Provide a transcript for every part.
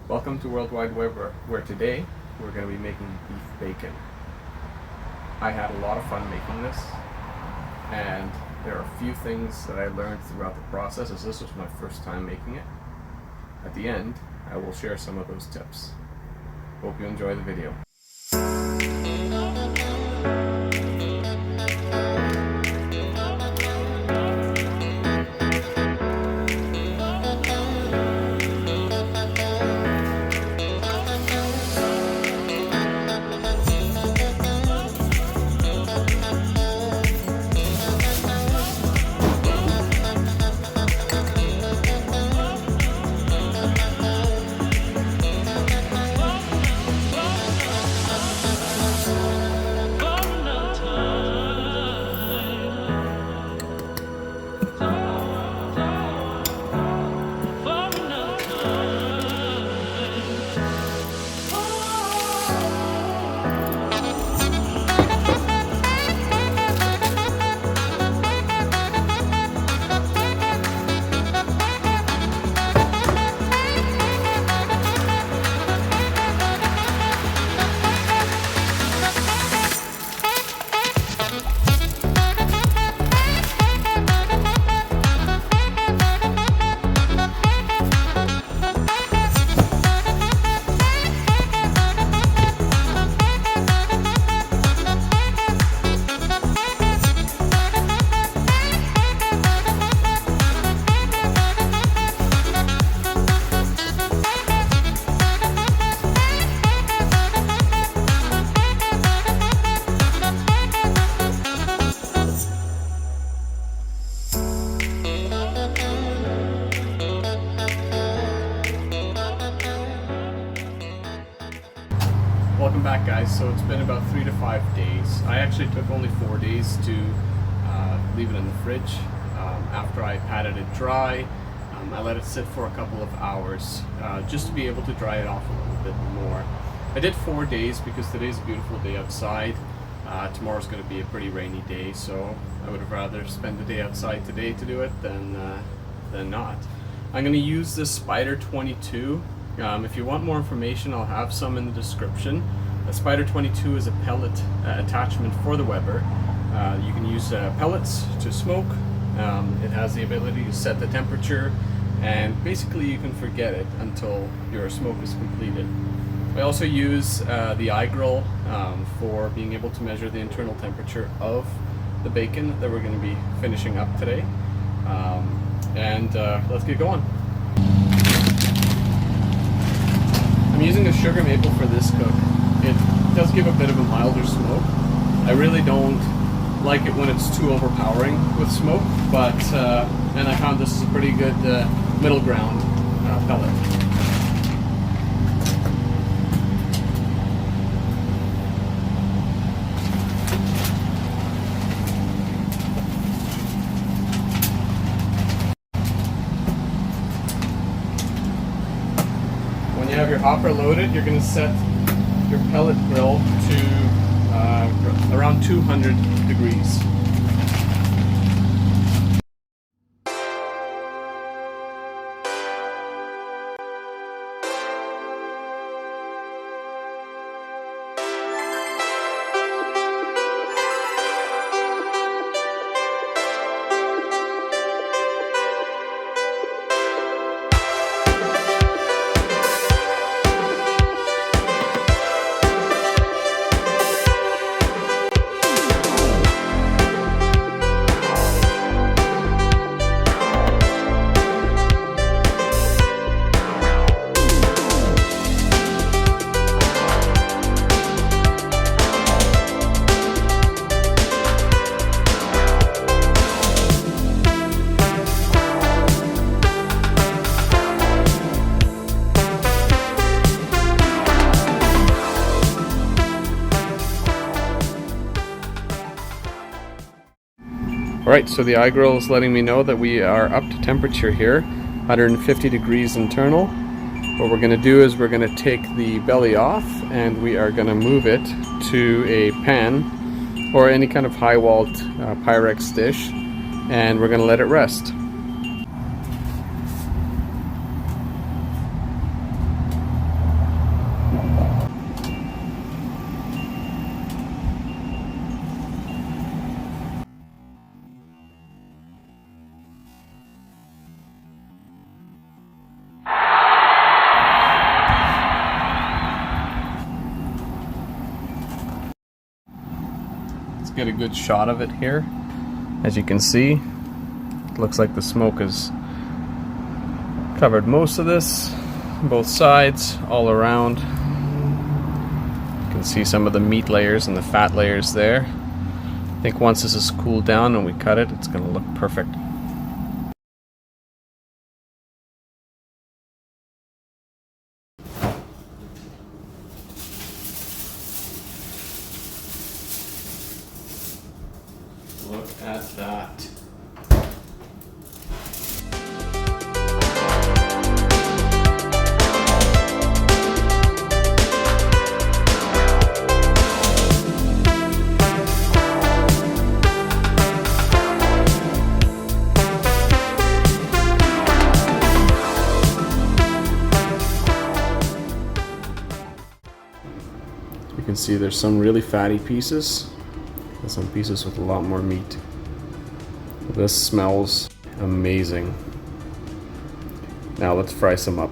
Welcome to World Wide Web, where today we're going to be making beef bacon. I had a lot of fun making this, and there are a few things that I learned throughout the process, as this was my first time making it. At the end, I will share some of those tips. Hope you enjoy the video. Welcome back, guys. So it's been about 3 to 5 days. I actually took only 4 days to leave it in the fridge. After I patted it dry, I let it sit for a couple of hours just to be able to dry it off a little bit more. I did 4 days because today's a beautiful day outside. Tomorrow's going to be a pretty rainy day, so I would have rather spend the day outside today to do it than not. I'm going to use this Spider 22. If you want more information, I'll have some in the description. The Spider 22 is a pellet attachment for the Weber. You can use pellets to smoke. It has the ability to set the temperature, and basically you can forget it until your smoke is completed. I also use the iGrill for being able to measure the internal temperature of the bacon that we're going to be finishing up today. Let's get going. I'm using a sugar maple for this cook. It does give a bit of a milder smoke. I really don't like it when it's too overpowering with smoke, but and I found this is a pretty good middle ground pellet. When you have your hopper loaded, you're going to set your pellet grill to around 200 degrees. Alright, so the iGrill is letting me know that we are up to temperature here, 150 degrees internal. What we're going to do is we're going to take the belly off and we are going to move it to a pan or any kind of high-walled Pyrex dish, and we're going to let it rest. get a good shot of it here. As you can see, it looks like the smoke has covered most of this, both sides, all around. You can see some of the meat layers and the fat layers there. I think once this is cooled down and we cut it, it's going to look perfect. Look at that. You can see there's some really fatty pieces and some pieces with a lot more meat. This smells amazing. Now let's fry some up.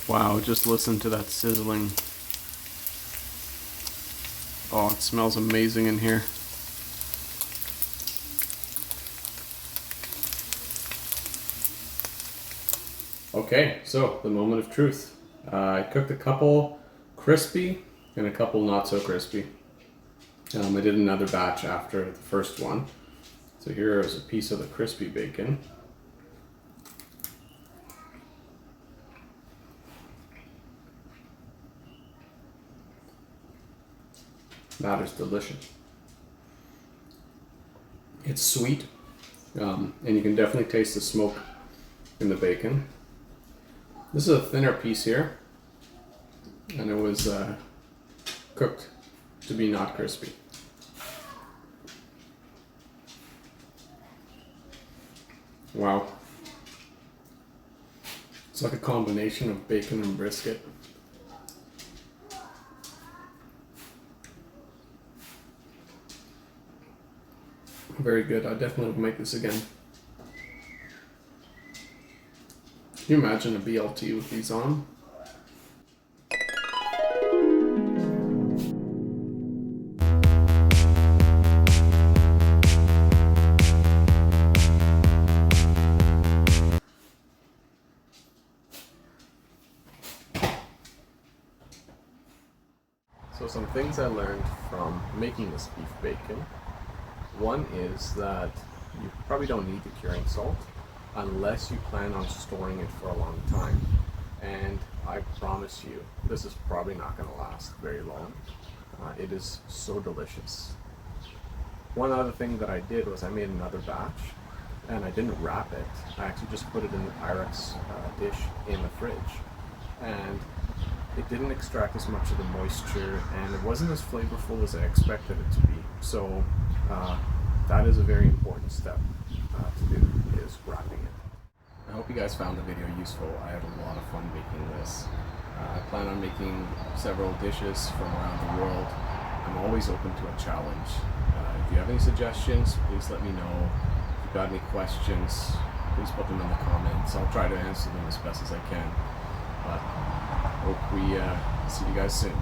Wow, just listen to that sizzling. Oh, it smells amazing in here. Okay, so the moment of truth. I cooked a couple crispy and a couple not so crispy. I did another batch after the first one. So here is a piece of the crispy bacon. That is delicious. It's sweet, and you can definitely taste the smoke in the bacon. This is a thinner piece here, and it was cooked to be not crispy. Wow. It's like a combination of bacon and brisket. Very good. I definitely would make this again. Can you imagine a BLT with these on? So some things I learned from making this beef bacon. One is that you probably don't need the curing salt unless you plan on storing it for a long time. And I promise you, this is probably not going to last very long. It is so delicious. One other thing that I did was I made another batch, and I didn't wrap it. I actually just put it in the Pyrex dish in the fridge. And it didn't extract as much of the moisture, and it wasn't as flavorful as I expected it to be. So that is a very important step to do, is wrapping it. I hope you guys found the video useful. I had a lot of fun making this. I plan on making several dishes from around the world. I'm always open to a challenge. If you have any suggestions, please let me know. If you've got any questions, please put them in the comments. I'll try to answer them as best as I can. But hope we see you guys soon.